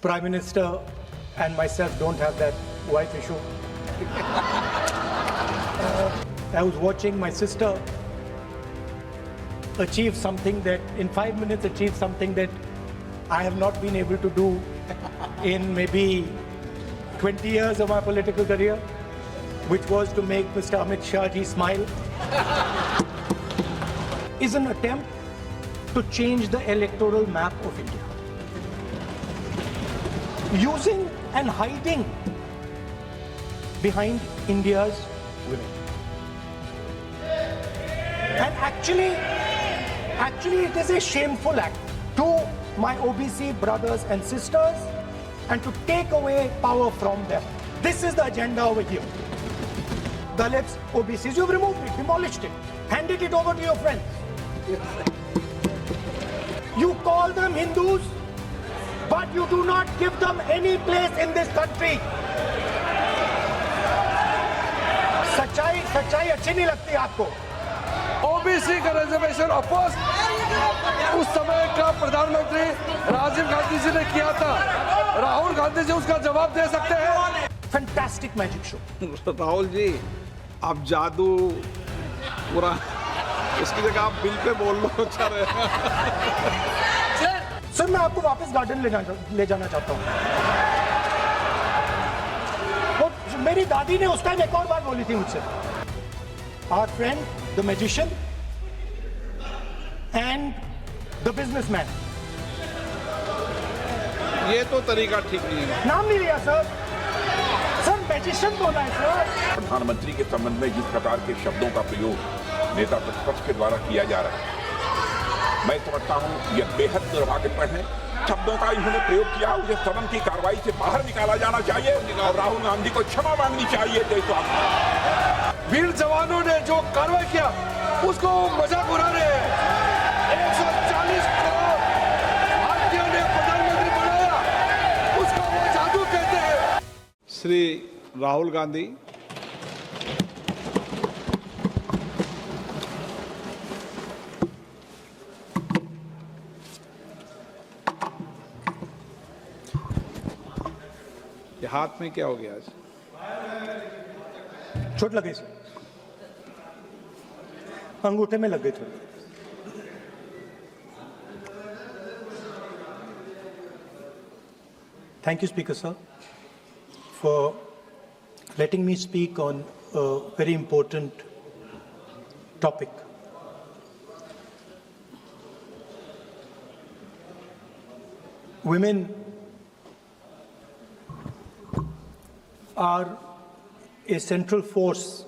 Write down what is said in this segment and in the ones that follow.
Prime Minister and myself don't have that wife issue. I was watching my sister achieve something that, in 5 minutes, achieve something that I have not been able to do in maybe 20 years of my political career, which was to make Mr. Amit Shah ji smile, is an attempt to change the electoral map of India. Using and hiding behind India's women. And actually it is a shameful act to my OBC brothers and sisters and to take away power from them. This is the agenda over here. Dalits, OBCs, you've removed it, demolished it, handed it over to your friends. You call them Hindus, but you do not give them any place in this country. सच्चाई अच्छी नहीं लगती आपको? OBC का reservation oppose उस समय का प्रधानमंत्री राजीव गांधी जी ने किया था। राहुल गांधी जी उसका जवाब दे सकते हैं। Fantastic magic show. Rahul ji, आप जादू पूरा उसकी जगह आप बिल पे बोल लो। अच्छा रहेगा। सर, मैं आपको वापस गार्डन ले जाना चाहता हूँ। मेरी दादी ने उस टाइम एक और बात बोली थी मुझसे, our friend the magician and the businessman. ये तो तरीका ठीक नहीं है। नाम नहीं लिया सर, मैजिशियन बोला है सर। प्रधानमंत्री के संबंध में जिस प्रकार के शब्दों का प्रयोग नेता प्रतिपक्ष के द्वारा किया जा रहा है, मैं समझता हूँ यह बेहद दुर्भाग्यपूर्ण है। शब्दों का इन्होंने प्रयोग किया, उसे सदन की कार्रवाई से बाहर निकाला जाना चाहिए और राहुल गांधी को क्षमा मांगनी चाहिए। वीर जवानों ने जो कार्रवाई किया उसको मजाक उड़ा रहे हैं। 140 करोड़ भारतीयों ने प्रधानमंत्री बनाया, उसको वो जादू कहते हैं। श्री राहुल गांधी, ये हाथ में क्या हो गया आज? चोट लगी सर, अंगूठे में लग गई थोड़ी। Thank you, Speaker sir, for letting me speak on a very important topic. Women are a central force,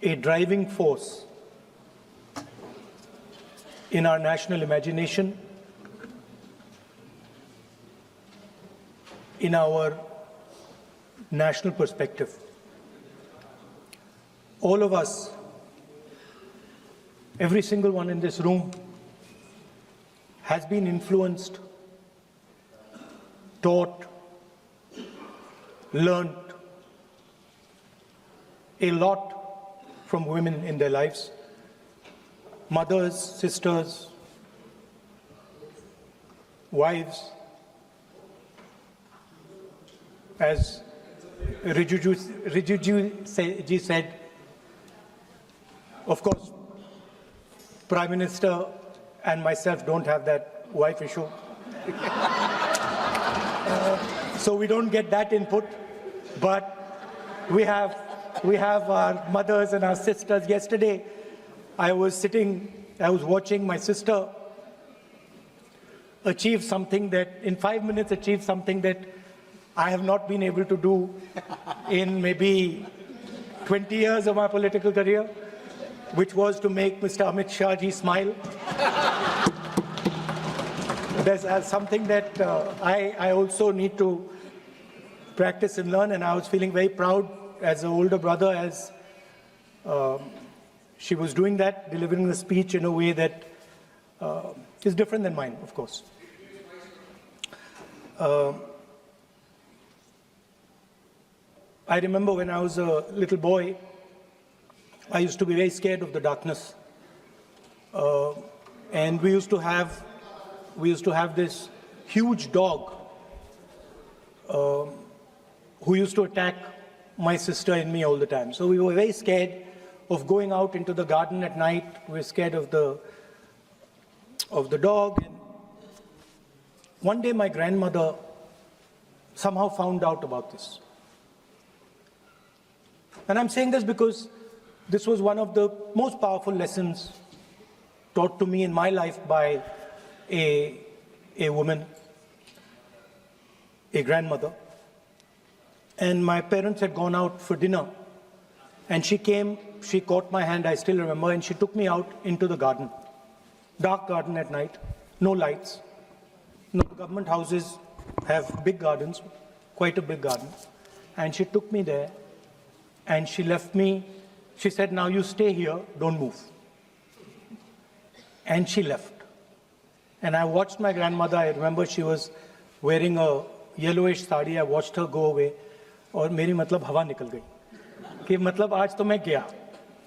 a driving force in our national imagination, in our national perspective. All of us, every single one in this room, has been influenced, taught, learned a lot from women in their lives. Mothers, sisters, wives. As Rijiju ji said, of course, Prime Minister and myself don't have that wife issue. So we don't get that input, but we have our mothers and our sisters. Yesterday, I was watching my sister achieve something that, in 5 minutes, achieve something that I have not been able to do in maybe 20 years of my political career, which was to make Mr. Amit Shah ji smile. There's something that I also need to practice and learn, and I was feeling very proud as an older brother as she was doing that, delivering the speech in a way that is different than mine, of course. I remember when I was a little boy, I used to be very scared of the darkness. And we used to have this huge dog who used to attack my sister and me all the time. So we were very scared of going out into the garden at night. We were scared of the dog. And one day my grandmother somehow found out about this. And I'm saying this because this was one of the most powerful lessons taught to me in my life by a woman, a grandmother. And my parents had gone out for dinner. And she came, she caught my hand, I still remember, and she took me out into the garden. Dark garden at night, no lights. No, government houses have big gardens, quite a big garden. And she took me there, and she left me. She said, now you stay here, don't move. And she left. And I watched my grandmother. I remember she was wearing a yellowish sari. I watched her go away. और मेरी मतलब हवा निकल गई कि मतलब आज तो मैं गया.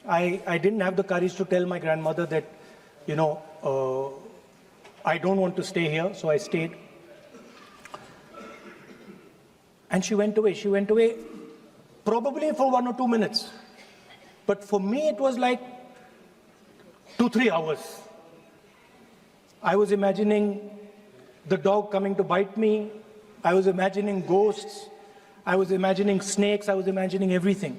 I didn't have the courage to tell my grandmother that, you know, I don't want to stay here, so I stayed. And she went away. She went away probably for 1 or 2 minutes. But for me, it was like 2-3 hours. I was imagining the dog coming to bite me. I was imagining ghosts. I was imagining snakes. I was imagining everything.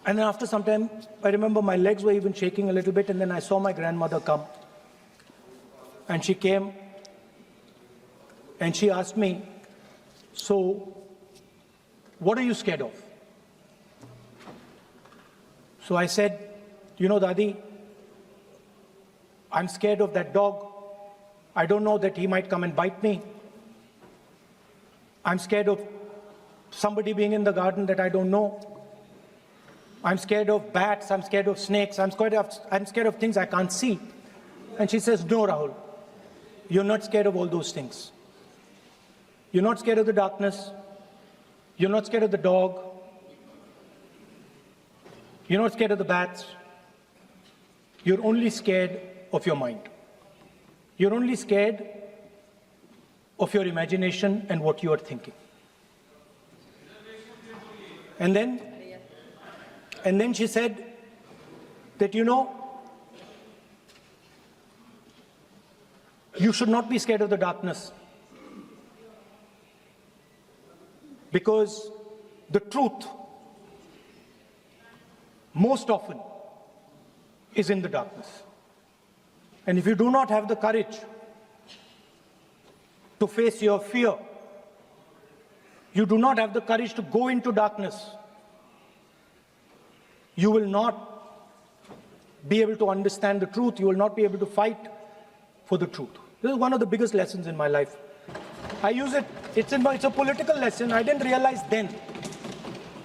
And then after some time, I remember my legs were even shaking a little bit, and then I saw my grandmother come. And she came, and she asked me, so, what are you scared of? So I said, you know, Dadi, I'm scared of that dog. I don't know that he might come and bite me. I'm scared of somebody being in the garden that I don't know. I'm scared of bats. I'm scared of snakes. I'm scared of things I can't see. And she says, no, Rahul, you're not scared of all those things. You're not scared of the darkness. You're not scared of the dog. You're not scared of the bats. You're only scared of your mind. You're only scared of your imagination and what you are thinking. And then she said that, you know, you should not be scared of the darkness, because the truth most often is in the darkness. And if you do not have the courage to face your fear, you do not have the courage to go into darkness, you will not be able to understand the truth. You will not be able to fight for the truth. This is one of the biggest lessons in my life. I use it, it's a political lesson. I didn't realize then.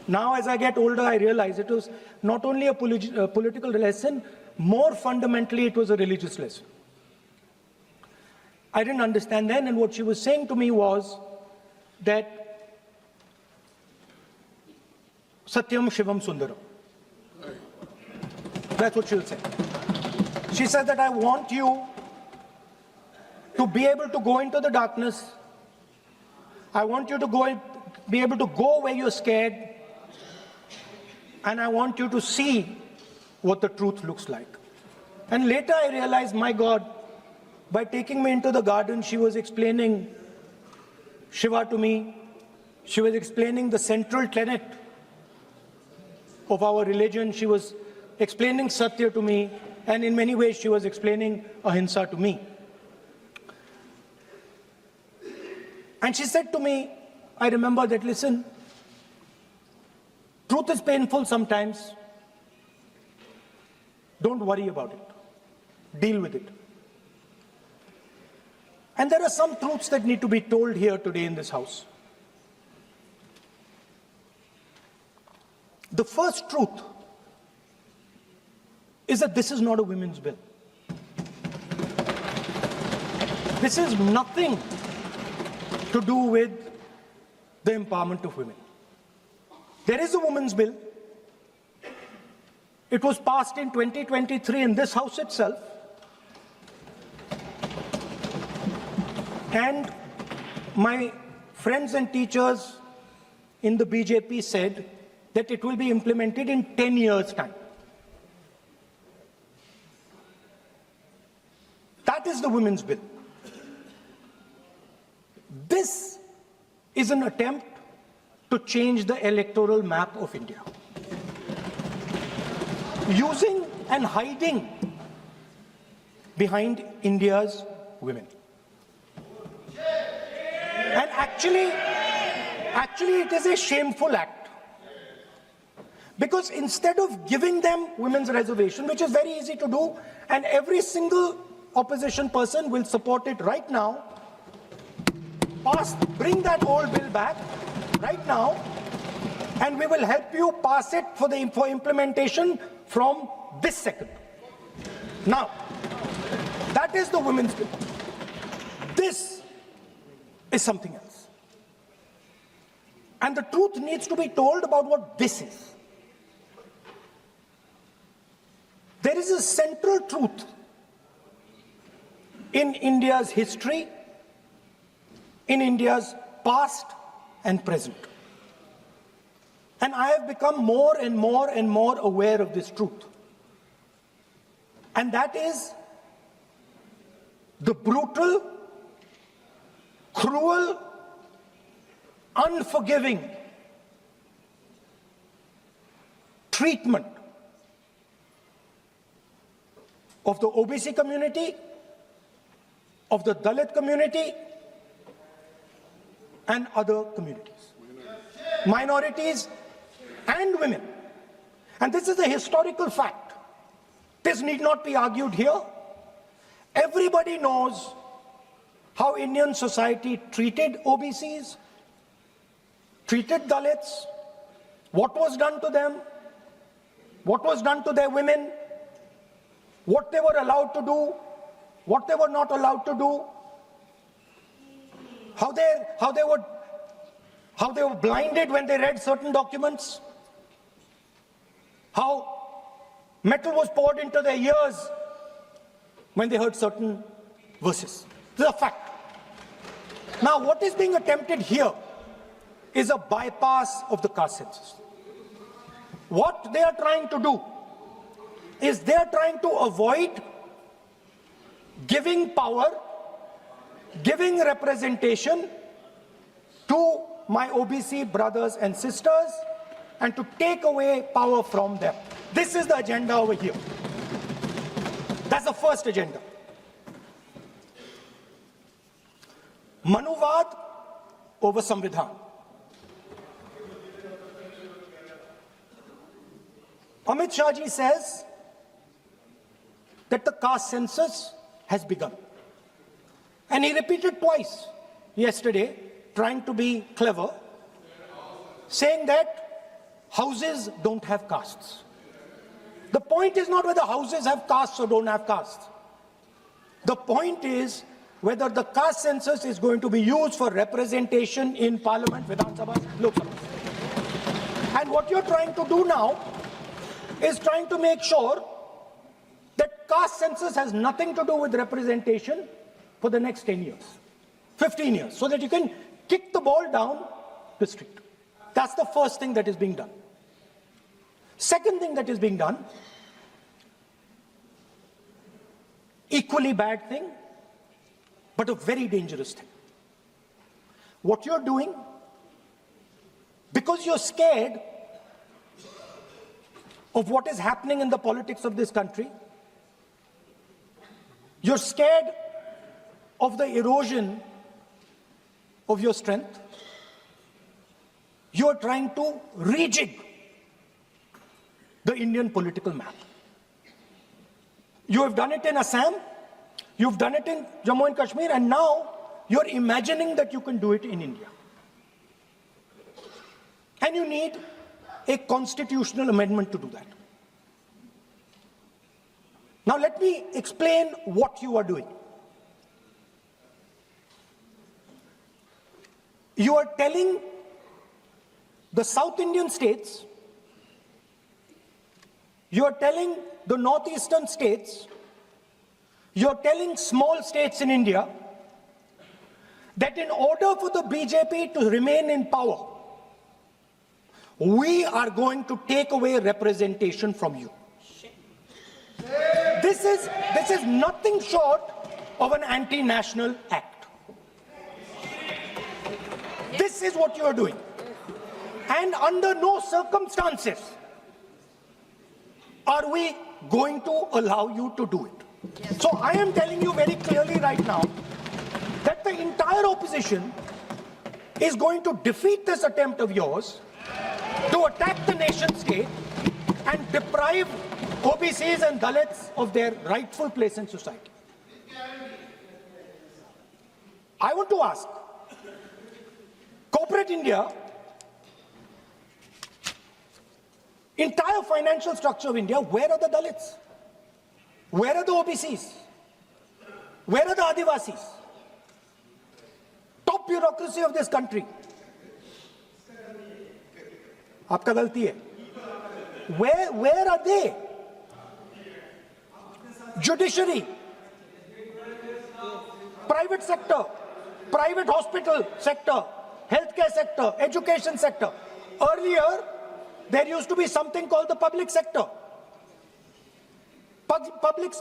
Now as I get older, I realize it was not only a political lesson, more fundamentally it was a religious lesson. I didn't understand then, and what she was saying to me was that Satyam Shivam Sundaram. That's what she'll say. She said that I want you to be able to go into the darkness. I want you to be able to go where you're scared. And I want you to see what the truth looks like. And later I realized, my God, by taking me into the garden, she was explaining Shiva to me. She was explaining the central tenet of our religion. She was explaining Satya to me, and in many ways she was explaining Ahimsa to me. And she said to me, I remember that, listen, truth is painful sometimes. Don't worry about it. Deal with it. And there are some truths that need to be told here today in this house. The first truth is that this is not a women's bill. This is nothing to do with the empowerment of women. There is a women's bill. It was passed in 2023 in this house itself. And my friends and teachers in the BJP said that it will be implemented in 10 years' time. That is the women's bill. This is an attempt to change the electoral map of India. Using and hiding behind India's women. And actually it is a shameful act. Because instead of giving them women's reservation, which is very easy to do, and every single opposition person will support it right now, bring that old bill back right now, and we will help you pass it for implementation from this second. Now, that is the women's bill. This is something else. And the truth needs to be told about what this is. There is a central truth in India's history, in India's past and present. And I have become more and more and more aware of this truth. And that is the brutal, cruel, unforgiving treatment of the OBC community, of the Dalit community, and other communities, minorities and women. And this is a historical fact. This need not be argued here. Everybody knows how Indian society treated OBCs, treated Dalits, what was done to them, what was done to their women, what they were allowed to do, what they were not allowed to do, how they were blinded when they read certain documents, how metal was poured into their ears when they heard certain verses. This is a fact. Now, what is being attempted here is a bypass of the caste census. What they are trying to do is they are trying to avoid giving power, giving representation to my OBC brothers and sisters, and to take away power from them. This is the agenda over here. That's the first agenda. Manuvad over Samvidhan. Amit Shah ji says that the caste census has begun. And he repeated twice yesterday, trying to be clever, saying that houses don't have castes. The point is not whether houses have castes or don't have castes. The point is whether the caste census is going to be used for representation in Parliament, Vidhan Sabha, Lok Sabha. And what you're trying to do now is trying to make sure that caste census has nothing to do with representation for the next 10 years, 15 years, so that you can kick the ball down the street. That's the first thing that is being done. Second thing that is being done, equally bad thing, but a very dangerous thing. What you're doing, because you're scared of what is happening in the politics of this country, you're scared of the erosion of your strength, you're trying to rejig the Indian political map. You have done it in Assam, you've done it in Jammu and Kashmir, and now you're imagining that you can do it in India. And you need a constitutional amendment to do that. Now let me explain what you are doing. You are telling the South Indian states, you are telling the northeastern states, you are telling small states in India that in order for the BJP to remain in power, we are going to take away representation from you. This is nothing short of an anti-national act. This is what you are doing. And under no circumstances are we going to allow you to do it. So I am telling you very clearly right now that the entire opposition is going to defeat this attempt of yours to attack the nation state and deprive OBCs and Dalits of their rightful place in society. I want to ask, corporate India, entire financial structure of India, where are the Dalits? Where are the OBCs? Where are the Adivasis? Top bureaucracy of this country. आपका गलती है. Where are they? Judiciary, private sector, private hospital sector, healthcare sector, education sector. Earlier, there used to be something called the public sector. Public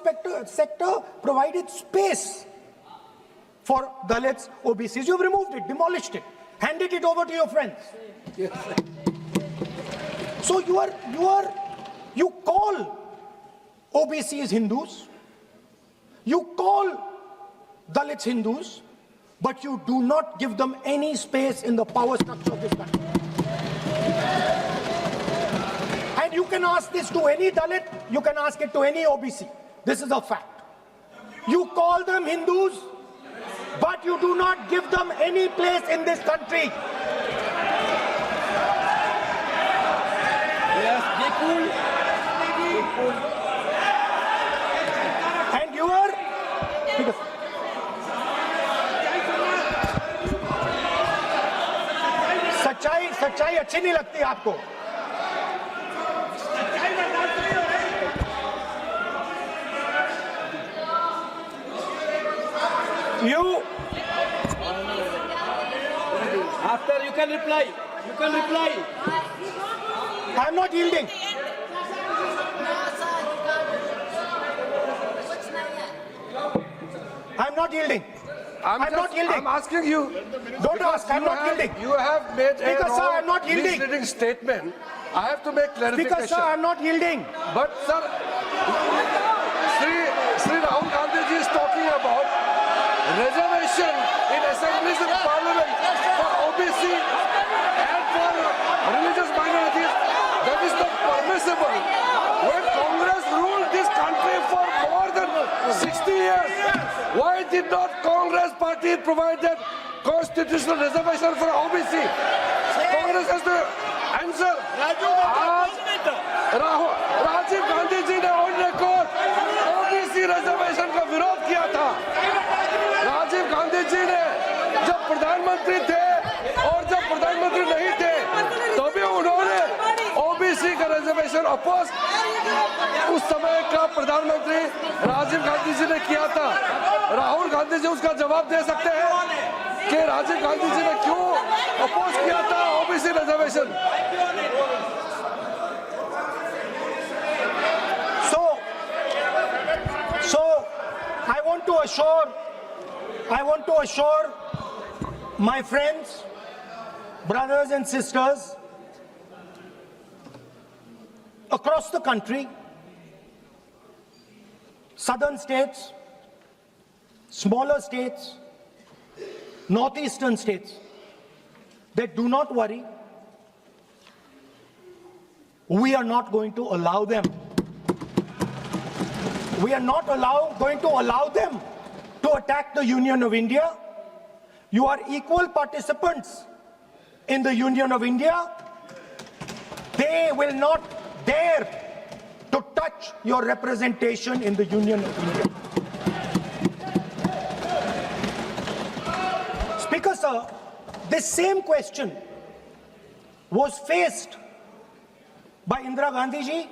sector provided space for Dalits, OBCs. You've removed it, demolished it, handed it over to your friends. So you call OBCs Hindus, you call Dalits Hindus, but you do not give them any space in the power structure of this country. And you can ask this to any Dalit, you can ask it to any OBC. This is a fact. You call them Hindus, but you do not give them any place in this country. And you are सच्चाई अच्छी नहीं लगती आपको. You after you can reply. I am not yielding. I am not yielding. I'm not yielding. I'm asking you. Don't ask. I'm not yielding. You have made Speaker, sir, I'm not yielding. misleading statement. I have to make clarification. Speaker, sir, I'm not yielding. But sir, Sri Rahul Gandhi ji is talking about reservation in assemblies and parliament for OBC and for religious minorities. That is not permissible. When Congress ruled this country for more than 60 years, why did not Congress party provide that constitutional reservation for OBC? Congress has to answer. Rajiv Gandhi ji ने on record OBC reservation का विरोध किया था. राजीव गांधी जी ने जब प्रधानमंत्री थे और जब प्रधानमंत्री नहीं थे तभी उन्होंने ओबीसी का रिजर्वेशन अपोज उस समय का प्रधानमंत्री राजीव गांधी जी ने किया था. राहुल गांधी जी उसका जवाब दे सकते हैं कि राजीव गांधी जी ने क्यों अपोज किया था OBC reservation. So I want to assure my friends, brothers and sisters across the country, southern states, smaller states, northeastern states, that do not worry, we are not going to allow them. We are not going to allow them to attack the Union of India. You are equal participants in the Union of India. They will not dare to touch your representation in the Union of India. Speaker, sir, this same question was faced by Indira Gandhi ji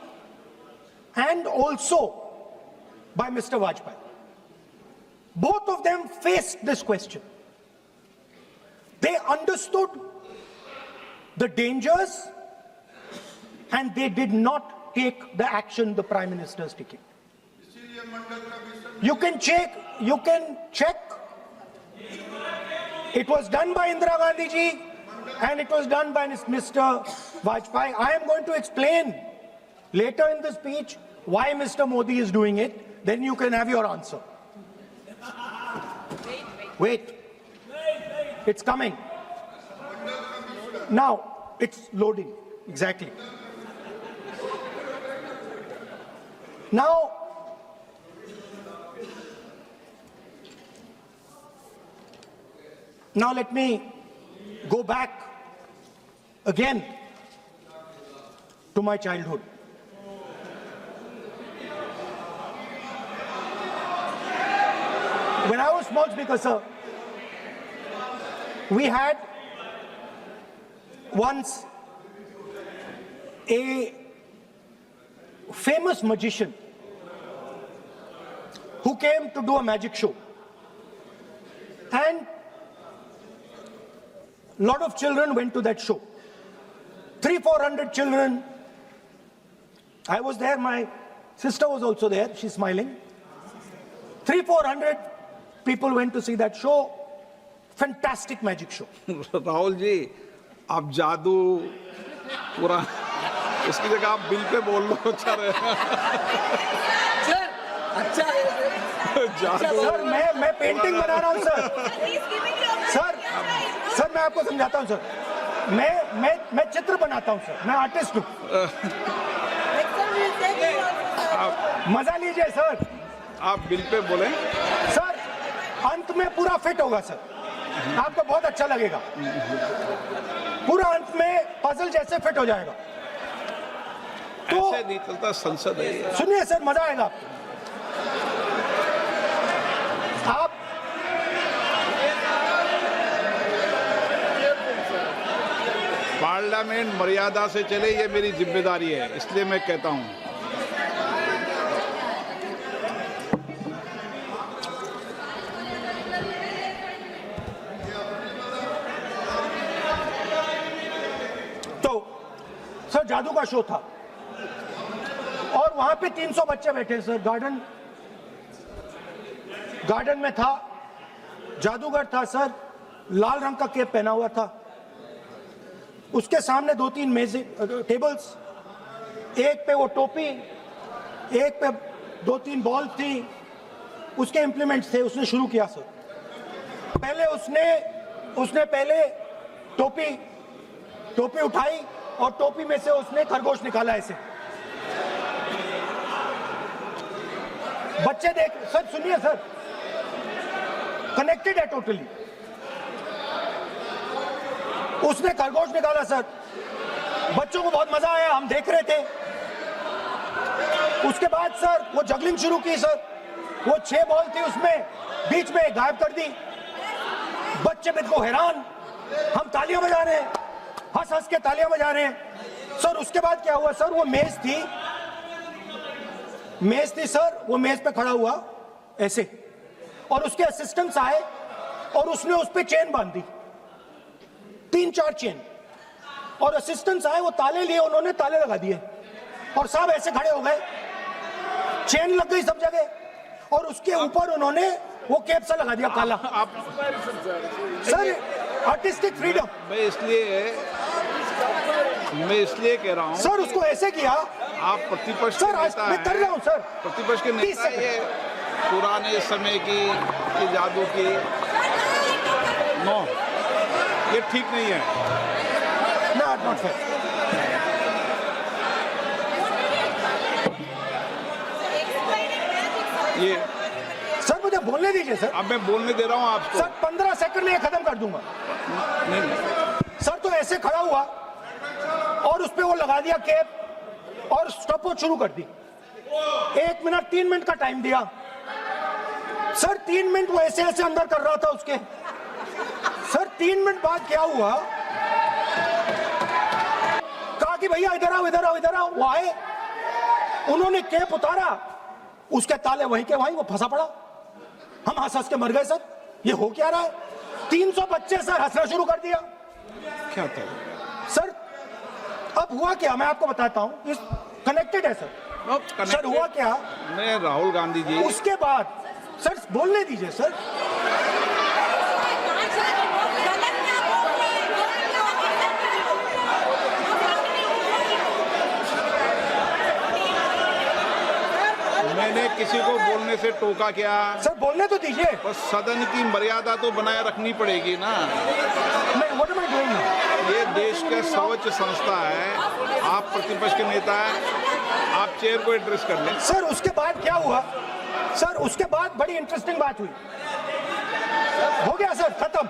and also by Mr. Vajpayee. Both of them faced this question. They understood the dangers and they did not take the action the Prime Minister is taking. You can check. It was done by Indira Gandhi ji and it was done by Mr. Vajpayee. I am going to explain later in the speech why Mr. Modi is doing it. Then you can have your answer. Wait. It's coming. Now, it's loading. Exactly. Now, let me go back again to my childhood. When I was small speaker, sir, we had once a famous magician who came to do a magic show. And a lot of children went to that show. 300-400 children. I was there, my sister was also there, she's smiling. 300-400 people went to see that show. Fantastic magic show. Rahul ji, आप जादू पूरा उसकी जगह आप bill pay बोल लो। अच्छा रहेगा। Sir, अच्छा है। जादू सर, मैं पेंटिंग बना रहा हूँ सर। सर, मैं आपको समझाता हूँ सर। मैं चित्र बनाता हूँ सर। मैं आर्टिस्ट हूँ। मजा लीजिए सर। आप बिल पे बोले। सर, अंत में पूरा फिट होगा सर। आपको बहुत अच्छा लगेगा। पूरा अंत में पजल जैसे फिट हो जाएगा। तो ऐसे नहीं चलता, संसद है। सुनिए सर, मजा आएगा आप पार्लियामेंट मर्यादा से चले, ये मेरी जिम्मेदारी है, इसलिए मैं कहता हूं। तो सर, जादू का शो था और वहां पे 300 बच्चे बैठे सर। गार्डन में था। जादूगर था सर, लाल रंग का कैप पहना हुआ था। उसके सामने 2-3 मेजें, टेबल्स, एक पे वो टोपी, एक पे 2-3 बॉल थी, उसके इंप्लीमेंट्स थे। उसने शुरू किया सर। पहले उसने पहले टोपी उठाई और टोपी में से उसने खरगोश निकाला ऐसे। बच्चे देख सर, सुनिए सर, कनेक्टेड है टोटली। उसने खरगोश निकाला सर। बच्चों को बहुत मजा आया, हम देख रहे थे। उसके बाद सर वो जगलिंग शुरू की सर। वो 6 बॉल थी, उसमें बीच में गायब कर दी। बच्चे बिल्कुल हैरान, हम तालियां बजा रहे हैं, हंस के तालियां बजा रहे हैं सर। उसके बाद क्या हुआ सर, वो मेज थी सर। वो मेज पे खड़ा हुआ ऐसे और उसके असिस्टेंट्स आए और उसने उस पे चेन बांध दी, 3-4 चेन। और असिस्टेंट्स आए, वो ताले लिए, उन्होंने ताले लगा दिए और सब ऐसे खड़े हो गए। चेन लग गई सब जगह और उसके ऊपर उन्होंने वो कैप सा लगा दिया काला। Sir, artistic freedom. मैं इसलिए कह रहा हूं सर, उसको ऐसे किया। आप प्रतिपक्ष सर, आज मैं कर रहा हूं सर। प्रतिपक्ष के नेता, ये पुराने समय की जादू की नो, ये ठीक नहीं है। Not fair. ये सर, मुझे बोलने दीजिए सर। अब मैं बोलने दे रहा हूं आपको। सर, 15 सेकंड में ये खत्म कर दूंगा। नहीं। सर, तो ऐसे खड़ा हुआ और उस पे वो लगा दिया कैप और स्टॉपवॉच शुरू कर दी। 1 मिनट 3 मिनट का टाइम दिया सर। 3 मिनट वो ऐसे अंदर कर रहा था उसके। सर, 3 मिनट बाद क्या हुआ, कहा कि भैया इधर आओ। वो आए, उन्होंने कैप उतारा, उसके ताले वहीं के वहीं, वो फंसा पड़ा। हम हंस के मर गए सर। ये हो क्या रहा है? 300 बच्चे सर हंसना शुरू कर दिया क्या था? सर। अब हुआ क्या मैं आपको बताता हूं, इस कनेक्टेड है सर। सर हुआ क्या, मैं राहुल गांधी जी, उसके बाद सर बोलने दीजिए सर। मैंने किसी को बोलने से टोका क्या? सर बोलने तो दीजिए। बस सदन की मर्यादा तो बनाए रखनी पड़ेगी ना। नहीं, व्हाट एम आई डूइंग? ये देश का सर्वोच्च संस्था है, आप प्रतिपक्ष के नेता हैं, आप चेयर को एड्रेस कर लें। सर उसके बाद क्या हुआ सर, उसके बाद बड़ी इंटरेस्टिंग बात हुई। हो गया सर, खत्म।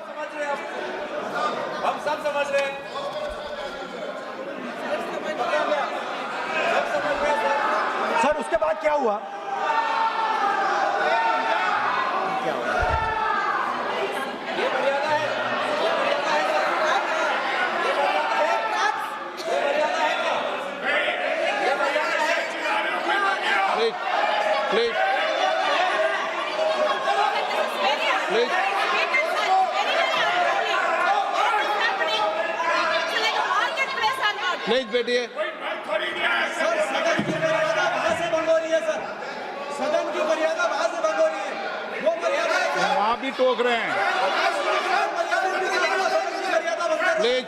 हम सब समझ रहे हैं। सर उसके बाद क्या हुआ, ये मर्यादा है। प्लीज प्लीज प्लीज प्लीज बैठिए। सर सदन की मर्यादा वहां से भंग हो रही है सर। सदन की मर्यादा वहां से भंग हो रही है। वो मर्यादा वहाँ भी टोक रहे हैं। प्लीज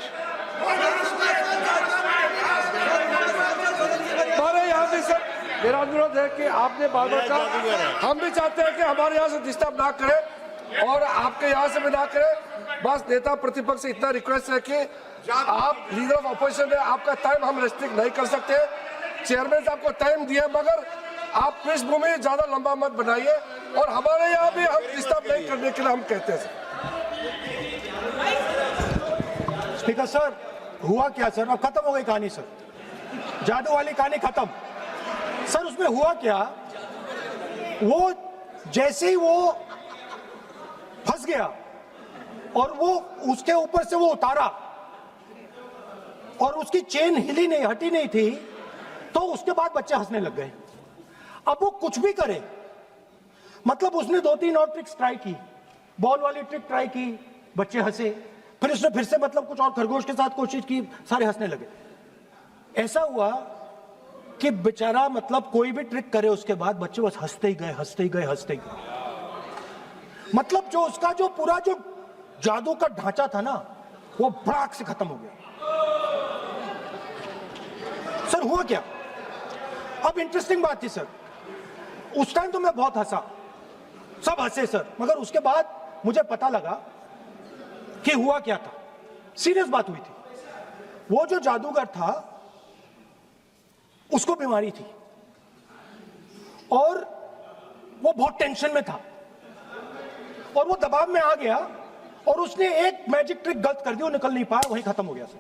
हमारे यहाँ भी सर मेरा अनुरोध है कि आपने बार बार कहा, हम भी चाहते हैं कि हमारे यहाँ से डिस्टर्ब ना करें और आपके यहाँ से भी ना करें। बस नेता प्रतिपक्ष से इतना रिक्वेस्ट है कि आप लीडर ऑफ अपोजिशन है, आपका टाइम हम रेस्ट्रिक्ट नहीं कर सकते। चेयरमैन साहब को टाइम दिया, मगर आप पृष्ठभूमि ज्यादा लंबा मत बनाइए और हमारे यहाँ भी हम डिस्टर्ब नहीं करने के लिए हम कहते हैं। स्पीकर सर हुआ क्या सर, अब खत्म हो गई कहानी सर, जादू वाली कहानी खत्म। सर उसमें हुआ क्या, वो जैसे ही वो फंस गया और वो उसके ऊपर से वो उतारा और उसकी चेन हिली नहीं, हटी नहीं थी, तो उसके बाद बच्चे हंसने लग गए। अब वो कुछ भी करे, मतलब उसने 2-3 और ट्रिक्स ट्राई की, बॉल वाली ट्रिक ट्राई की, बच्चे हंसे, फिर उसने फिर से मतलब कुछ और खरगोश के साथ कोशिश की, सारे हंसने लगे। ऐसा हुआ कि बेचारा मतलब कोई भी ट्रिक करे उसके बाद बच्चे बस हंसते ही गए, हंसते ही गए, हंसते ही गए। मतलब जो उसका जो पूरा जो जादू का ढांचा था ना, वो भड़ाक से खत्म हो गया। सर हुआ क्या, अब इंटरेस्टिंग बात थी सर, उस टाइम तो मैं बहुत हंसा, सब हंसे सर, मगर उसके बाद मुझे पता लगा कि हुआ क्या था। सीरियस बात हुई थी, वो जो जादूगर था उसको बीमारी थी और वो बहुत टेंशन में था और वो दबाव में आ गया और उसने एक मैजिक ट्रिक गलत कर दी, वो निकल नहीं पाया, वहीं खत्म हो गया सर।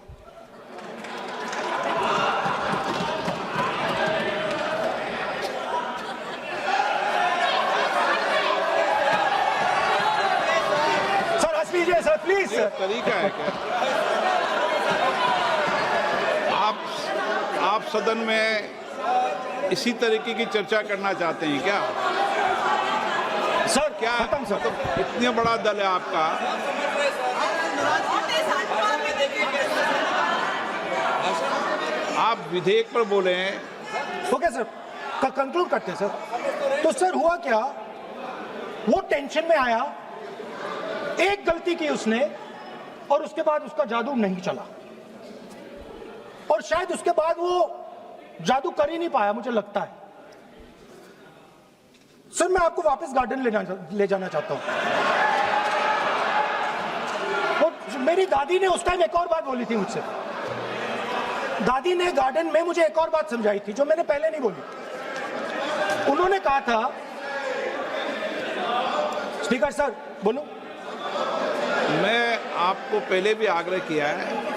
सर हंस लीजिए सर, प्लीज ये सर। तरीका है क्या? आप सदन में इसी तरीके की चर्चा करना चाहते हैं क्या? सर क्या खत्म सर। मतलब इतने बड़ा दल है आपका, आप विधेयक पर बोले हैं। ओके सर, कंक्लूड करते हैं सर। तो सर हुआ क्या, वो टेंशन में आया, एक गलती की उसने और उसके बाद उसका जादू नहीं चला और शायद उसके बाद वो जादू कर ही नहीं पाया, मुझे लगता है। सर मैं आपको वापस गार्डन ले जाना चाहता हूं। वो मेरी दादी ने उस टाइम एक और बात बोली थी मुझसे, दादी ने गार्डन में मुझे एक और बात समझाई थी जो मैंने पहले नहीं बोली। उन्होंने कहा था, स्पीकर सर बोलूं? मैं आपको पहले भी आग्रह किया है,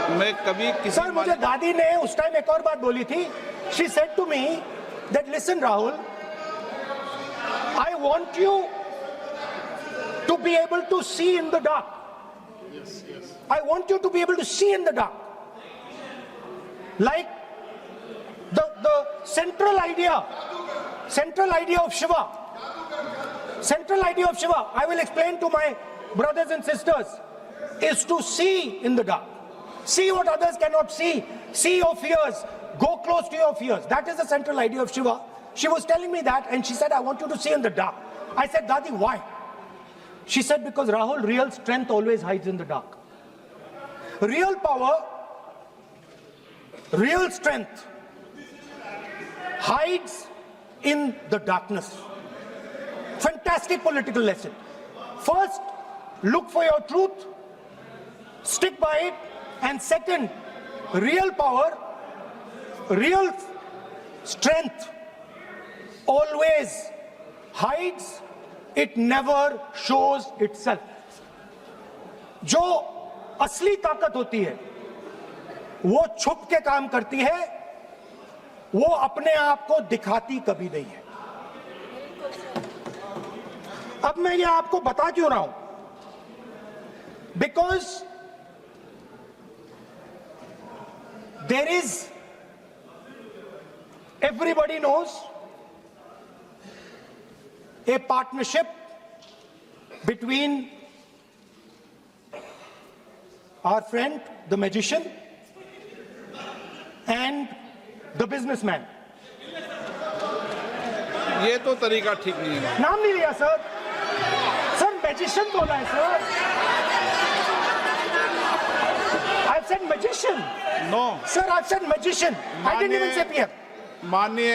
मैं कभी किसी सर मुझे दादी ने उस टाइम एक और बात बोली थी। She said to me that listen Rahul, I want you to be able to see in the dark. I want you to be able to see in the dark, like the central idea of Shiva. I will explain to my brothers and sisters, is to see in the dark. See what others cannot see. See your fears. Go close to your fears. That is the central idea of Shiva. She was telling me that, and she said, I want you to see in the dark. I said, Dadi, why? She said, because Rahul, real strength always hides in the dark. Real power, real strength hides in the darkness. Fantastic political lesson. First, look for your truth, stick by it, and second, real power, real strength always hides, it never shows itself. जो असली ताकत होती है वो छुप के काम करती है, वो अपने आप को दिखाती कभी नहीं है. अब मैं ये आपको बता क्यों रहा हूं? Because there is, everybody knows, a partnership between our friend, the magician, and the businessman. ये तो तरीका ठीक नहीं है. नाम नहीं लिया सर. सर मैजिशियन बोला है sir. I've said magician. No. Sir, I've said magician. I didn't even say PM. माननीय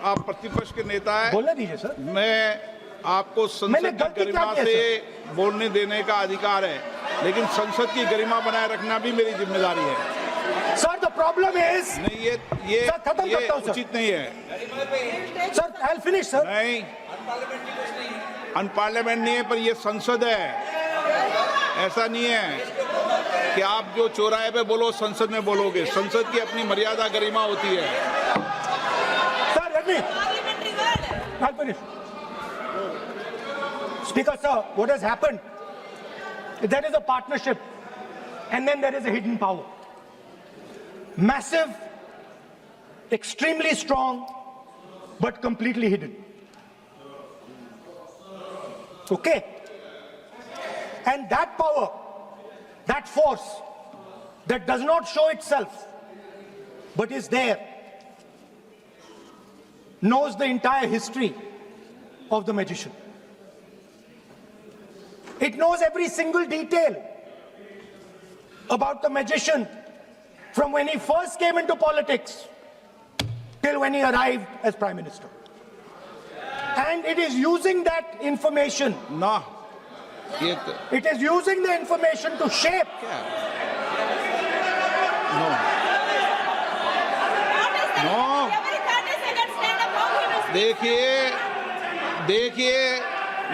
आप प्रतिपक्ष के नेता हैं. बोलने दीजिए सर. मैं आपको मैंने संसद गलती की क्या गरिमा की है, से बोलने देने का अधिकार है, लेकिन संसद की गरिमा बनाए रखना भी मेरी जिम्मेदारी है. Sir, the problem is. नहीं, ये सर, खत्म करता हूं, सर. उचित नहीं है. Sir, I'll finish, sir. नहीं, अनपार्लियामेंट नहीं है, पर ये संसद है. ऐसा नहीं है कि आप जो चौराहे पे बोलो संसद में बोलोगे. संसद की अपनी मर्यादा गरिमा होती है. Sir, let me. I'll finish. Speaker, sir, what has happened? There is a partnership, and then there is a hidden power. Massive, extremely strong, but completely hidden. Okay? And that power, that force, that does not show itself, but is there, knows the entire history of the magician. It knows every single detail about the magician, from when he first came into politics till when he arrived as Prime Minister. And it is using that information, ना, ये तो it is using the information to shape. No, no. देखिए,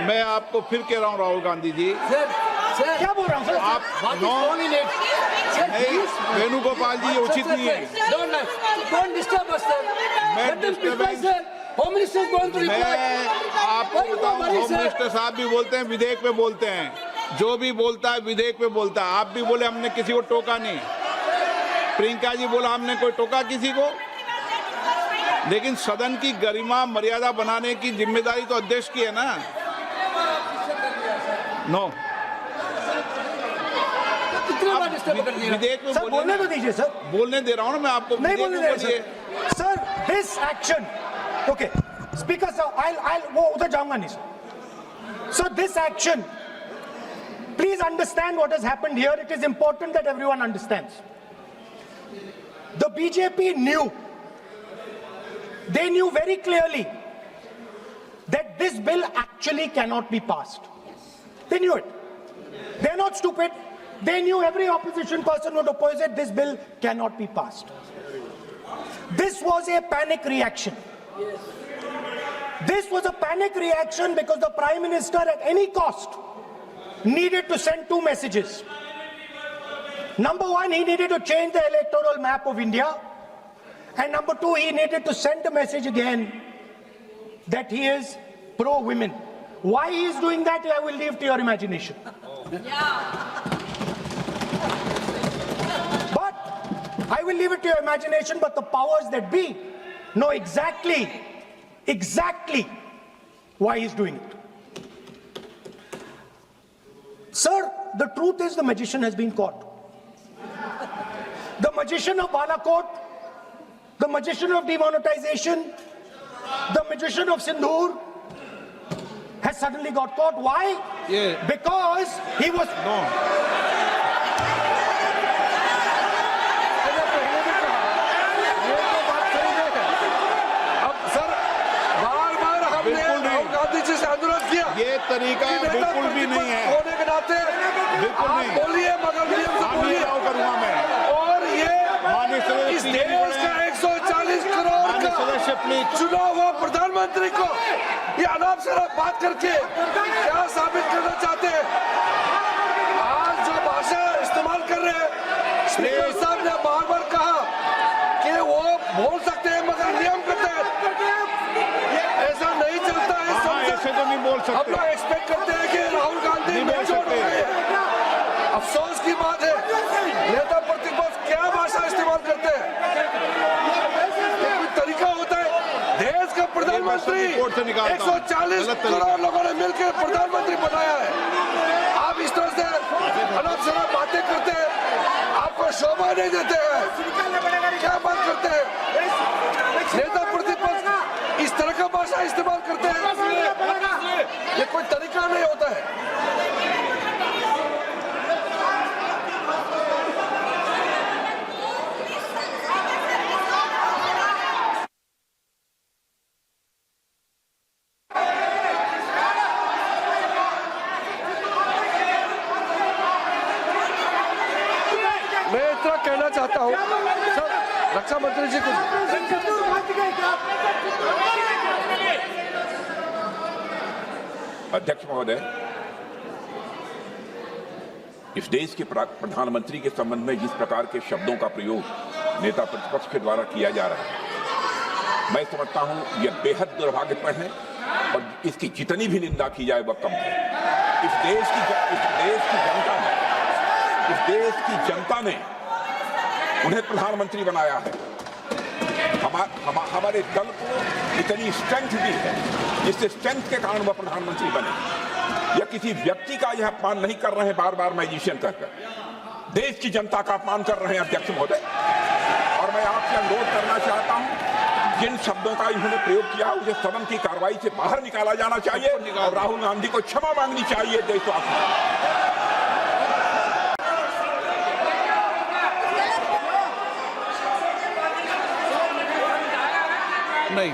मैं आपको फिर कह रहा हूँ राहुल गांधी जी, क्या बोल रहा हूँ सर? आप नहीं, वेणुगोपाल जी, ये उचित नहीं है. Don't disturb us, sir. Let them reply, sir. Home Minister is going to reply. मैं आपको बताऊं, होम मिनिस्टर साहब भी बोलते हैं, विधेयक पे बोलते हैं. जो भी बोलता है विधेयक पे बोलता है. आप भी बोले हमने किसी को टोका नहीं. प्रियंका जी बोला हमने कोई टोका किसी को. लेकिन सदन की गरिमा मर्यादा बनाने की जिम्मेदारी तो अध्यक्ष की है ना. नो. कितने बार डिस्टर्ब कर दिया? विधेयक में सर बोलने तो दीजिए सर. बोलने दे रहा हूँ ना मैं आपको. नहीं बोलने दे बोलिए. रहे sir. This action, okay, Speaker sir, I'll वो उधर जाऊंगा नहीं sir. So this action, please understand what has happened here. It is important that everyone understands. The BJP knew, they knew very clearly that this bill actually cannot be passed. They knew it. They're not stupid. They knew every opposition person would oppose it. This bill cannot be passed. This was a panic reaction. This was a panic reaction because the Prime Minister at any cost needed to send two messages. Number one, he needed to change the electoral map of India. And number two, he needed to send a message again that he is pro-women. Why he is doing that, I will leave to your imagination. But I will leave it to your imagination, but the powers that be know exactly why he's doing it. Sir, the truth is the magician has been caught. The magician of Balakot, the magician of demonetization, the magician of Sindhur has suddenly got caught. Why? Yeah. Because he was... ये तरीका बिल्कुल भी नहीं है, होने के नाते बिल्कुल आप नहीं। बोलिए मगर नियम से बोलिए। करूंगा मैं। और ये माननीय सदस्य इस प्लीज देश का 140 करोड़ माननीय का सदस्य प्लीज चुना हुआ प्रधानमंत्री को ये अनाप शराब बात करके क्या साबित करना चाहते हैं? आज जो भाषा इस्तेमाल कर रहे हैं, स्पीकर साहब ने बार बार कहा कि वो बोल सकते हैं मगर नियम के तहत। ऐसा नहीं चलता है। ऐसे तो नहीं बोल हम सकते। लोग एक्सपेक्ट करते हैं कि राहुल गांधी नहीं बोल मेच्योर सकते। होंगे। अफसोस की बात है नेता प्रतिपक्ष क्या भाषा इस्तेमाल करते हैं। कोई तरीका होता है। देश का प्रधानमंत्री कोर्ट से निकालता हूं। 140 गलत तरीका। करोड़ लोगों ने मिलकर प्रधानमंत्री बनाया है। आप इस तरह से अनाप शराब बातें करते हैं, आपको शोभा नहीं देते हैं। क्या बात करते हैं? नेता प्रतिपक्ष इस तरह का भाषा इस्तेमाल करते हैं। ये कोई तरीका नहीं होता है। मैं इतना कहना चाहता हूँ सर, रक्षा मंत्री जी कुछ अध्यक्ष महोदय, इस देश के प्रधानमंत्री के संबंध में जिस प्रकार के शब्दों का प्रयोग नेता प्रतिपक्ष के द्वारा किया जा रहा है, मैं समझता हूं यह बेहद दुर्भाग्यपूर्ण है और इसकी जितनी भी निंदा की जाए वह कम है। इस देश की जनता ने उन्हें प्रधानमंत्री बनाया है। हमारे दल को इतनी स्ट्रेंथ दी है, जिससे स्ट्रेंथ के कारण वह प्रधानमंत्री बने। या किसी व्यक्ति का यह अपमान नहीं कर रहे हैं बार बार मैजिशियन कहकर, देश की जनता का अपमान कर रहे हैं अध्यक्ष महोदय। और मैं आपसे अनुरोध करना चाहता हूं, जिन शब्दों का इन्होंने प्रयोग किया उसे सदन की कार्रवाई से बाहर निकाला जाना चाहिए और राहुल गांधी को क्षमा मांगनी चाहिए देशवासियों। नहीं,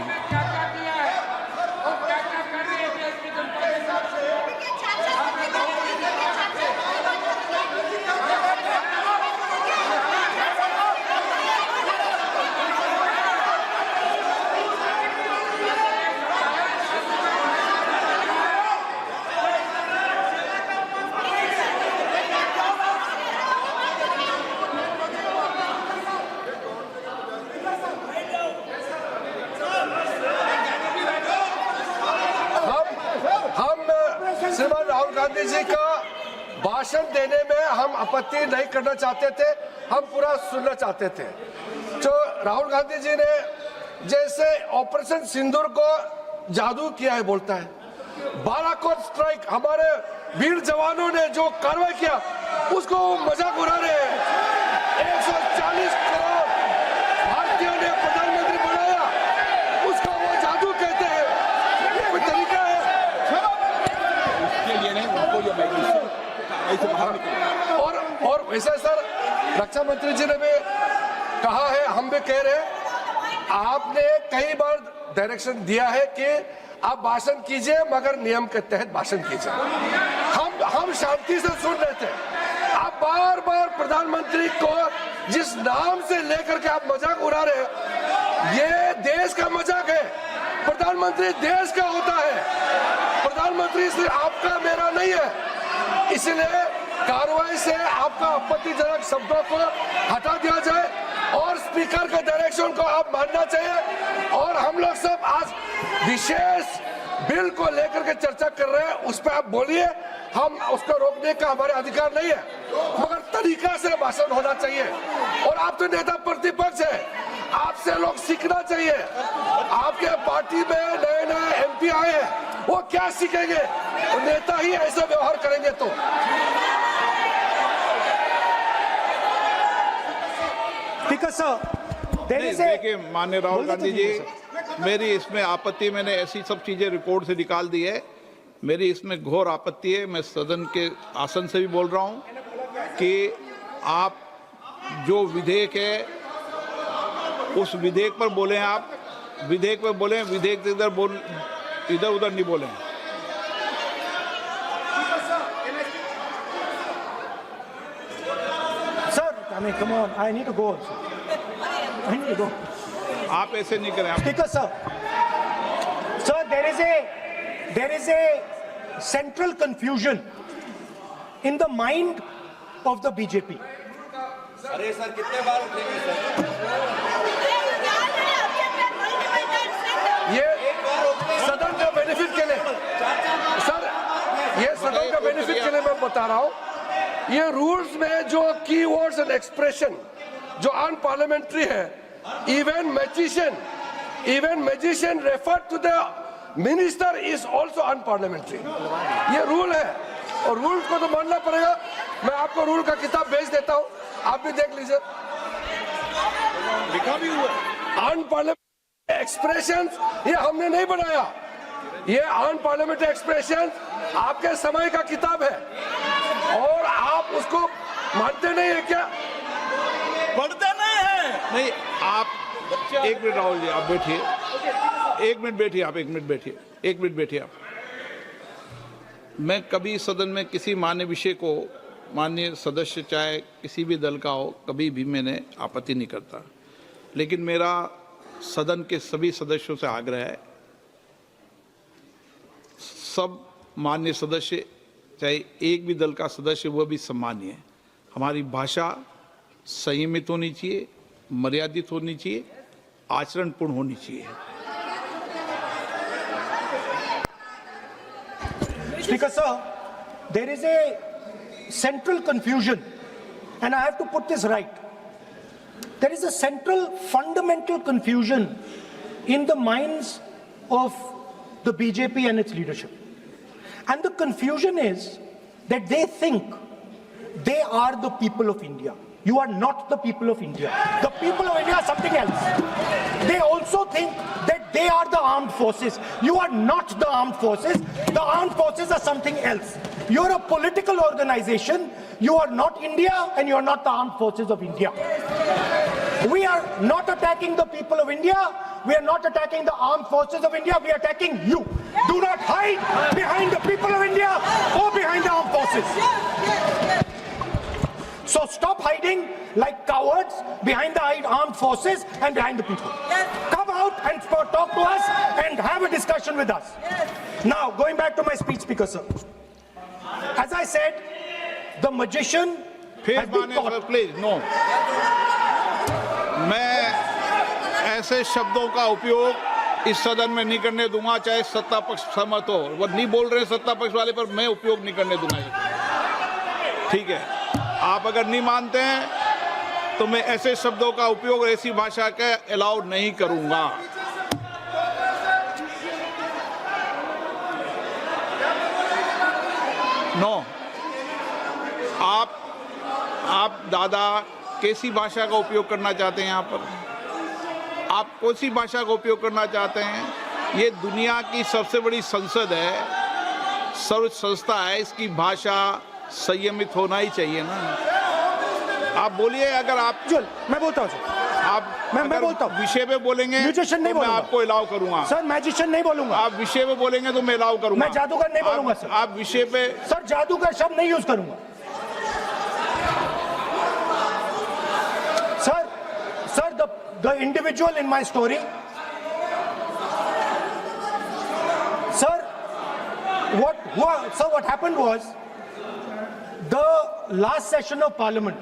श्रीमान राहुल गांधी जी का भाषण देने में हम आपत्ति नहीं करना चाहते थे, हम पूरा सुनना चाहते थे। जो राहुल गांधी जी ने जैसे ऑपरेशन सिंदूर को जादू किया है बोलता है, बालाकोट स्ट्राइक हमारे वीर जवानों ने जो कार्रवाई किया उसको मजाक उड़ा रहे हैं। 140 करोड़ भारतीयों ने प्रधानमंत्री बनाया, उसको वो जादू कहते हैं। ये कोई तरीका है? और वैसे सर रक्षा मंत्री जी ने भी कहा है, हम भी कह रहे हैं, आपने कई बार डायरेक्शन दिया है कि आप भाषण कीजिए मगर नियम के तहत भाषण कीजिए। हम शांति से सुन रहे थे। आप बार बार प्रधानमंत्री को जिस नाम से लेकर के आप मजाक उड़ा रहे हैं, ये देश का मजाक है। प्रधानमंत्री देश का होता है, प्रधानमंत्री सिर्फ आपका मेरा नहीं है। इसलिए कार्रवाई से आपका आपत्तिजनक शब्दों को हटा दिया जाए और स्पीकर के डायरेक्शन को आप मानना चाहिए। और हम लोग सब आज विशेष बिल को लेकर के चर्चा कर रहे हैं, उस पर आप बोलिए, हम उसको रोकने का हमारे अधिकार नहीं है, मगर तरीका से भाषण होना चाहिए। और आप तो नेता प्रतिपक्ष है, आपसे लोग सीखना चाहिए। आपके पार्टी में नए नए एमपी आए हैं, वो क्या सीखेंगे? नेता ही ऐसा व्यवहार करेंगे तो। Speaker sir, there नहीं, is a देखिए माननीय राहुल बोलने तो गांधी जी, दीजिए मेरी इसमें आपत्ति, मैंने ऐसी सब चीजें रिकॉर्ड से निकाल दी है। मेरी इसमें घोर आपत्ति है। मैं सदन के आसन से भी बोल रहा हूं कि आप जो विधेयक है उस विधेयक पर बोले, आप विधेयक पर बोले, विधेयक से इधर उधर नहीं बोले। sir, I mean, come on, I need to go also. I need to go. आप ऐसे नहीं करें। आप Speaker sir, sir, there is a central confusion in the mind of the BJP. अरे सर कितने बार उठेंगे सर? ये सदन का बेनिफिट के लिए सर, ये सदन का बेनिफिट के लिए मैं बता रहा हूँ, ये रूल्स में जो की वर्ड्स एंड एक्सप्रेशन जो अनपार्लियामेंट्री है, even magician refer to the minister is also unparliamentary. ये रूल है और रूल्स को तो मानना पड़ेगा। मैं आपको रूल का किताब भेज देता हूँ, आप भी देख लीजिए। लिखा भी हुआ है। अनपार्लियामेंट्री एक्सप्रेशंस ये हमने नहीं बनाया, ये अनपार्लियामेंट्री एक्सप्रेशंस आपके समय का किताब है और आप उसको मानते नहीं है क्या? पढ़ते नहीं है। नहीं, आप एक मिनट राहुल जी, आप बैठिए। एक मिनट बैठिए आप, एक मिनट बैठिए आप। मैं कभी सदन में किसी मान्य विषय को, माननीय सदस्य चाहे किसी भी दल का हो, कभी भी मैंने आपत्ति नहीं करता। लेकिन मेरा सदन के सभी सदस्यों से आग्रह है, सब माननीय सदस्य, चाहे एक भी दल का सदस्य, वह भी सम्मानीय है। हमारी भाषा संयमित होनी चाहिए, मर्यादित होनी चाहिए, आचरणपूर्ण होनी चाहिए। Speaker sir, there is a central confusion, and I have to put this right. There is a central fundamental confusion in the minds of the BJP and its leadership. And the confusion is that they think they are the people of India. You are not the people of India. The people of India are something else. They also think that they are the armed forces. You are not the armed forces. The armed forces are something else. You're a political organization. You are not India and you're not the armed forces of India. We are not attacking the people of India. We are not attacking the armed forces of India. We are attacking you. Do not hide behind the people of India or behind the armed forces. So stop hiding like cowards behind the armed forces and behind the people. Come out and talk to us and have a discussion with us. Now, going back to my speech, Speaker sir. As I said, the magician has been caught. Please no, मैं ऐसे शब्दों का उपयोग इस सदन में नहीं करने दूंगा, चाहे सत्ता पक्ष सहमत हो। वो नहीं बोल रहे सत्ता पक्ष वाले, पर मैं उपयोग नहीं करने दूंगा। ठीक है, आप अगर नहीं मानते हैं तो मैं ऐसे शब्दों का उपयोग, ऐसी भाषा का अलाउ नहीं करूंगा। नो, आप दादा कैसी भाषा का उपयोग करना चाहते हैं यहाँ पर? आप कौन सी भाषा का उपयोग करना चाहते हैं? ये दुनिया की सबसे बड़ी संसद है, सर्व संस्था है, इसकी भाषा संयमित होना ही चाहिए ना। आप बोलिए, अगर आप मैं बोलता हूँ आप मैं बोलता हूँ। विषय पे बोलेंगे म्यूजिशियन नहीं तो मैं बोलूंगा। आपको अलाउ करूंगा। सर, मैजिशियन नहीं बोलूंगा। आप विषय पे बोलेंगे तो मैं अलाउ करूंगा। मैं जादूगर नहीं बोलूंगा सर। आप विषय पे, सर, जादूगर शब्द नहीं यूज करूंगा। Sir, the individual in my story, sir, what happened was, the last session of Parliament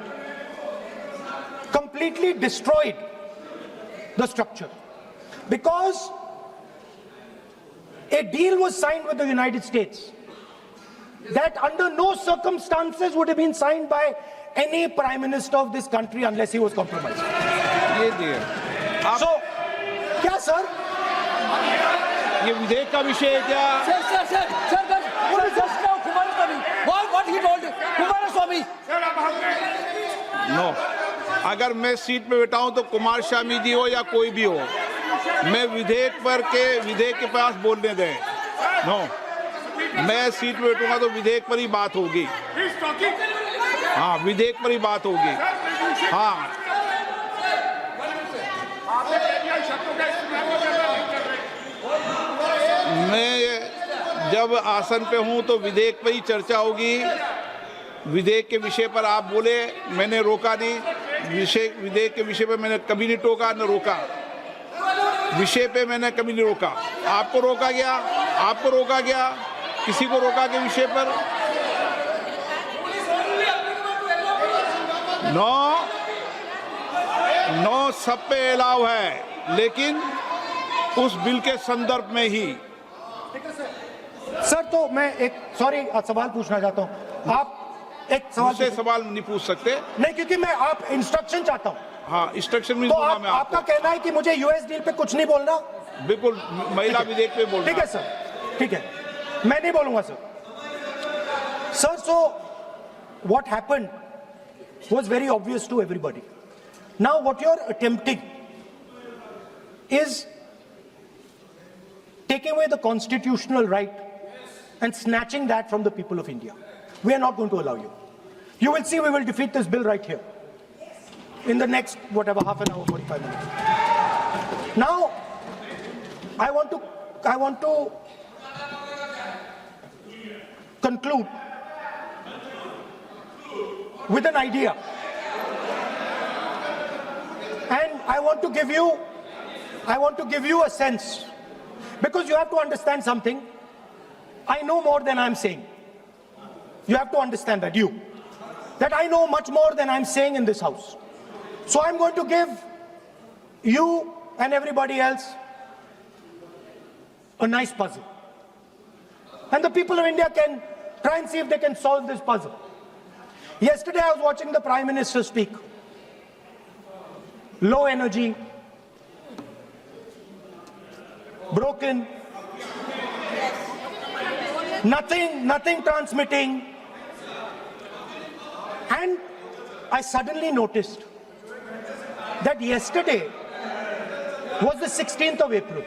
completely destroyed the structure because a deal was signed with the United States that under no circumstances would have been signed by any prime minister of this country unless he was compromised. ये दिए So, क्या sir? ये विधेयक का विषय है क्या? Just now, Kumaraswamy. What he told Kumaraswamy. No, अगर मैं सीट पे बैठा हूं तो कुमार स्वामी जी हो या कोई भी हो, मैं विधेयक के पास बोलने दें। नो, मैं सीट पे बैठूंगा तो विधेयक पर ही बात होगी। हाँ, विधेयक पर ही बात होगी। हाँ, मैं जब आसन पे हूं तो विधेयक पर ही चर्चा होगी। विधेयक के विषय पर आप बोले, मैंने रोका नहीं। विधेयक के विषय पे मैंने कभी नहीं टोका न रोका। विषय पे मैंने कभी नहीं रोका। आपको रोका गया, किसी को रोका के विषय पर? नो, सब पे अलाउ है, लेकिन उस बिल के संदर्भ में ही। सर, तो मैं एक सवाल पूछना चाहता हूं। आप एक सवाल नहीं पूछ सकते। नहीं, क्योंकि मैं आप इंस्ट्रक्शन चाहता हूं। हाँ, इंस्ट्रक्शन में तो मैं आपका कहना है कि मुझे यूएस डील पे कुछ नहीं बोलना? बिल्कुल, महिला विधेयक पे बोलना। ठीक है सर, ठीक है, मैं नहीं बोलूंगा sir. So what happened was very obvious to everybody. Now what you're attempting is taking away the constitutional right and snatching that from the people of India. We are not going to allow you. You will see we will defeat this bill right here in the next, whatever, half an hour, 45 minutes. Now, I want to conclude with an idea. And I want to give you a sense, because you have to understand something. I know more than I'm saying. You have to understand that I know much more than I'm saying in this house. So I'm going to give you and everybody else a nice puzzle. And the people of India can try and see if they can solve this puzzle. Yesterday I was watching the Prime Minister speak. Low energy, broken, nothing transmitting. And I suddenly noticed that yesterday was the 16th of April.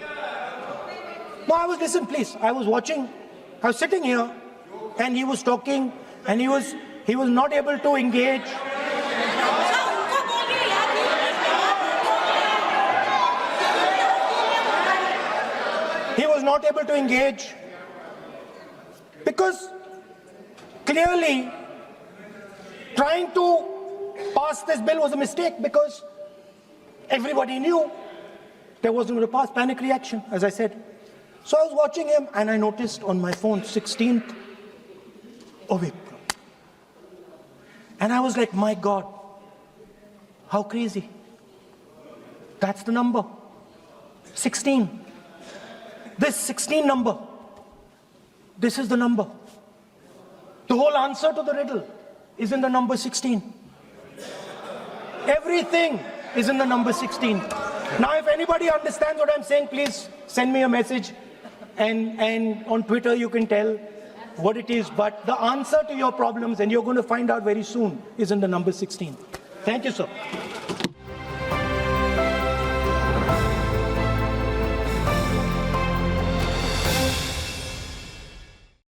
No, listen please, I was sitting here and he was talking and he was not able to engage. He was not able to engage because clearly trying to pass this bill was a mistake, because everybody knew there wasn't going to pass. Panic reaction, as I said. So I was watching him and I noticed on my phone 16th of April. And I was like, my God, how crazy. That's the number. 16. This 16 number. This is the number. The whole answer to the riddle is in the number 16. Everything is in the number 16. Now, if anybody understands what I'm saying, please send me a message. And on Twitter, you can tell what it is. But the answer to your problems, and you're going to find out very soon, is in the number 16. Thank you, sir.